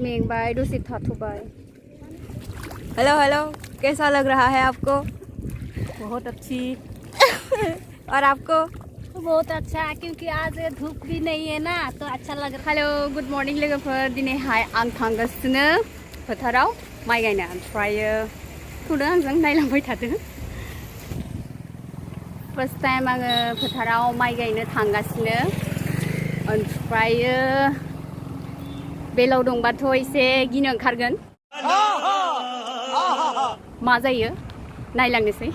मेघ भाई दूसरी था थू भाई। हेलो हेलो, कैसा लग रहा है आपको? बहुत अच्छी। और आपको? बहुत अच्छा, क्योंकि आज धूप भी नहीं है ना, तो अच्छा लग रहा है। हेलो गुड मॉर्निंग लोगोफोर, दिनैहाय आं थांगासिनो फोथाराव माइ गायनो, ओमफ्राय थुदो आंजों नायलांबाय थादो। फर्स्ट टाइम आङो फोथाराव माइ गायनो थांगासिनो, ओमफ्राय बेलाव दंबाथ' एसे गिनो ओंखारगोन। मा जायो नायलांनोसै।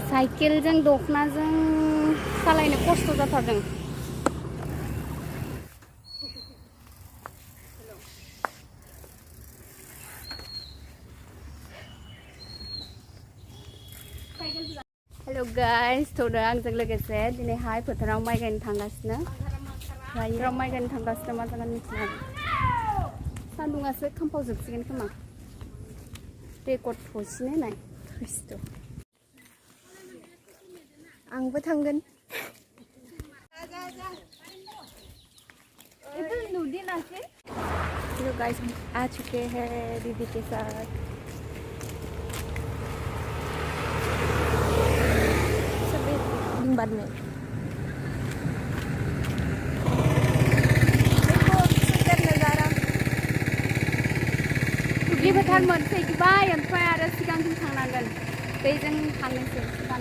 साइकेलजों दखनाजों सालायनो खस्थ' जाथारदों। हेलो गाइस, थुदो आंजों लोगोसे दिनैहाय फोथाराव माइ गायनो थांगासिनो। फोथाराव माइ गायनो थांगासिनो मा जागोन मिथिला। सान्दुंआसो खामफावजोबसिगोन खोमा। रेकर्ड थसिनो नाय खृष्ट। आंबो थांगोन। हेलो गाइस, आ चुके हैं दीदी के साथ। दिन बाद में देखो सुंदर नज़ारा। दुब्लि फोथार मोनफैबाय, ओमफ्राय आरो सिगांथिं थांनांगोन। बैजों थांनोसै सिगां।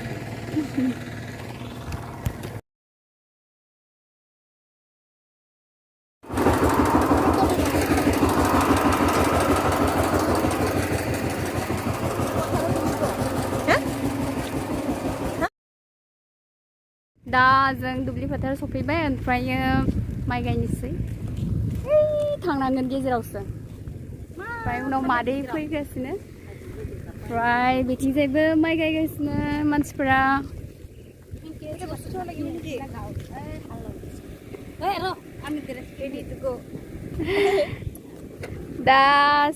दा जों दुब्लि फोथार सफैबाय, ओमफ्राय माइ गायनोसै। थांनांगोन गेजेरावसो, ओमफ्राय उनाव मादै फैगासिनो, ओमफ्राय बिथिंजायबो माइ गायगासिनो मानसिफोरा। दा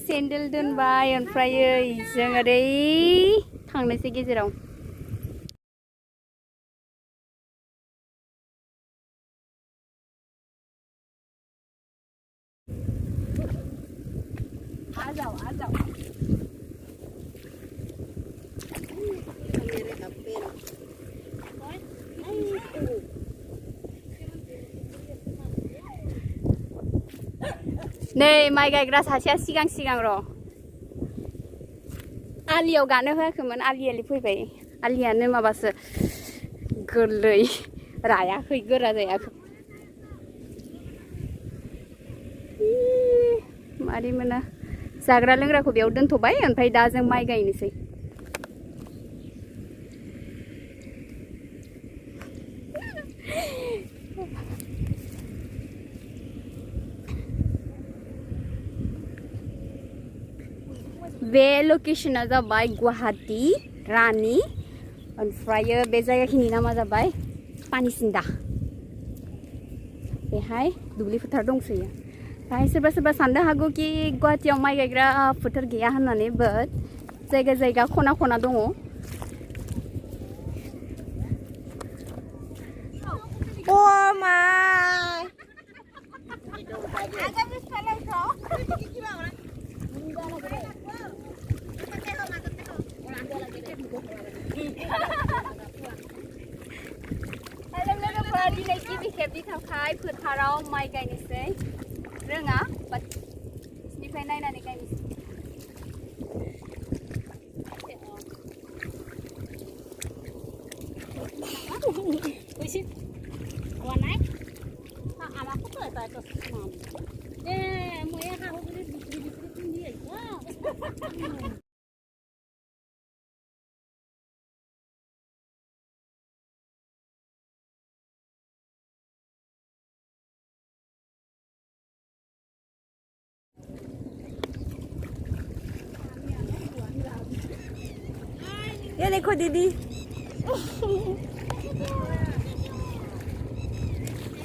सेन्देल दोनबाय, ओमफ्राय जों ओरै थांनोसै गेजेराव। नै माइ गायग्रा सासेया सिगां सिगां र'। आलियाव गानो होआखैमोन, आलि फैबाय। आलियानो माबासो गोरलै, रायाखै, गोरा जायाखै। मारै मोना। जाग्रा लोंग्राखौ बेयाव दोनथ'बाय, ओमफ्राय दा जों माइ गायनोसै। बे लकेशना जाबाय गुवाहाटी रानि, ओमफ्राय बे जायगाखिनि नामा जाबाय पानिसिन्दा। बेहाय दुब्लि फोथार दंसोयो। ओमफ्राय सोरबा सोरबा साननो हागौ कि गुवाहाटीयाव माइ गायग्रा फोथार गैया होननानै, बाट जायगा जायगा खना खना दङ। Oh my! हेलो लोगोफोर, दिनै गिबि खेबनि थाखाय फोथाराव माइ गायनोसै। रोङा, बाट बिसिनिफ्राय नायनानै गायनोसै। ये देखो दीदी,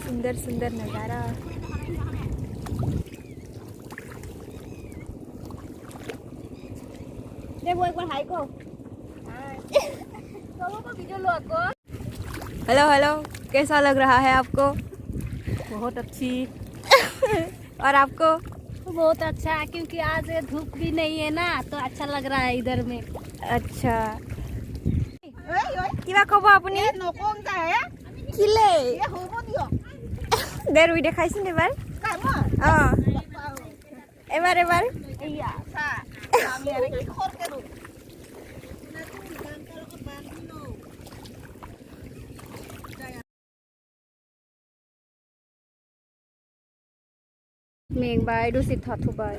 सुंदर सुंदर नज़ारा। देखो एक बार हाय को। हेलो हेलो, कैसा लग रहा है आपको? बहुत अच्छी। और आपको? बहुत अच्छा है क्योंकि आज धूप भी नहीं है ना, तो अच्छा लग रहा है इधर में। अच्छा কিবা কব আপুনি? কিলে দে ৰুই দেখাইছোন এবাৰ। এবাৰ এবাৰ মেঘবাই দুচিত থাথুবাই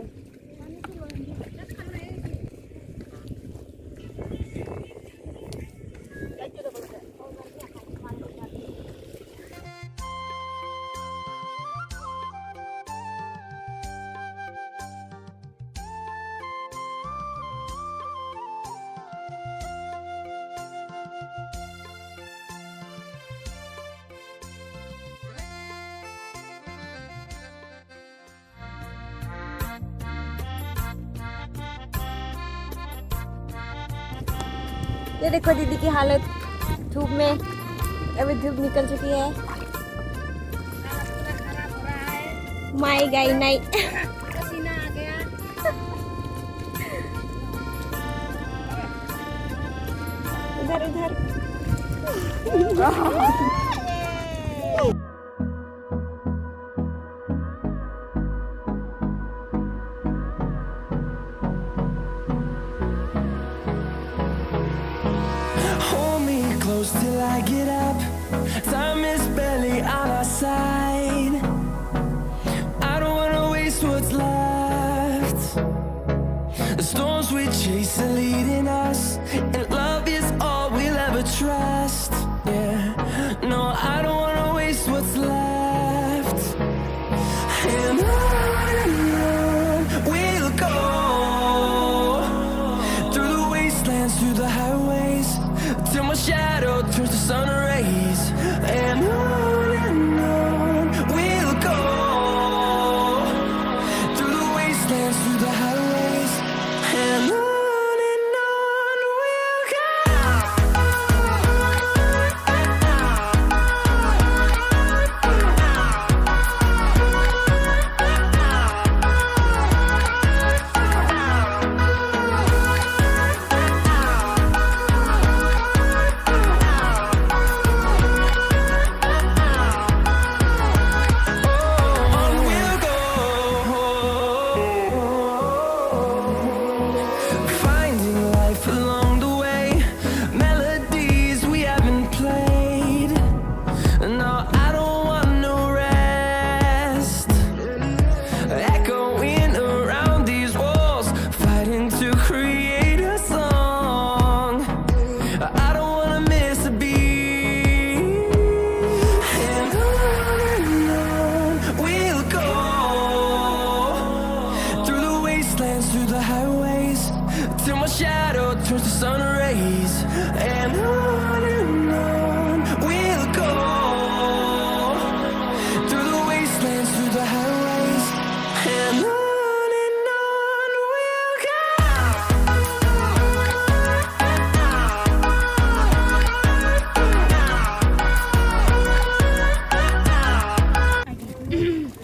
ये देखो दीदी की हालत धूप में, अभी धूप निकल चुकी है। माई गाइनाई पसीना आ गया। उधर उधर till I get up. Time is barely on our side. I don't wanna waste what's left. The storms we chase are leading us, and love is all we'll ever trust. Yeah, no, I don't wanna waste what's left. And on we'll go, through the wastelands, through the highways, till my shadow turns to sun rays. And on we'll go, through the wastelands, through the highways. And on we'll go. Through the highways, till my shadow turns to sun rays. And on we'll go, through the wastelands, through the highways. And on we'll go.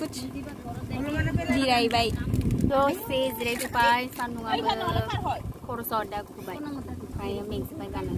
कुछ जिराई by दसे जिरायथ'बाय सान्दुंआबो खर' सदा खुबाय ओमफ्राय मेंजोब्बाय गाननो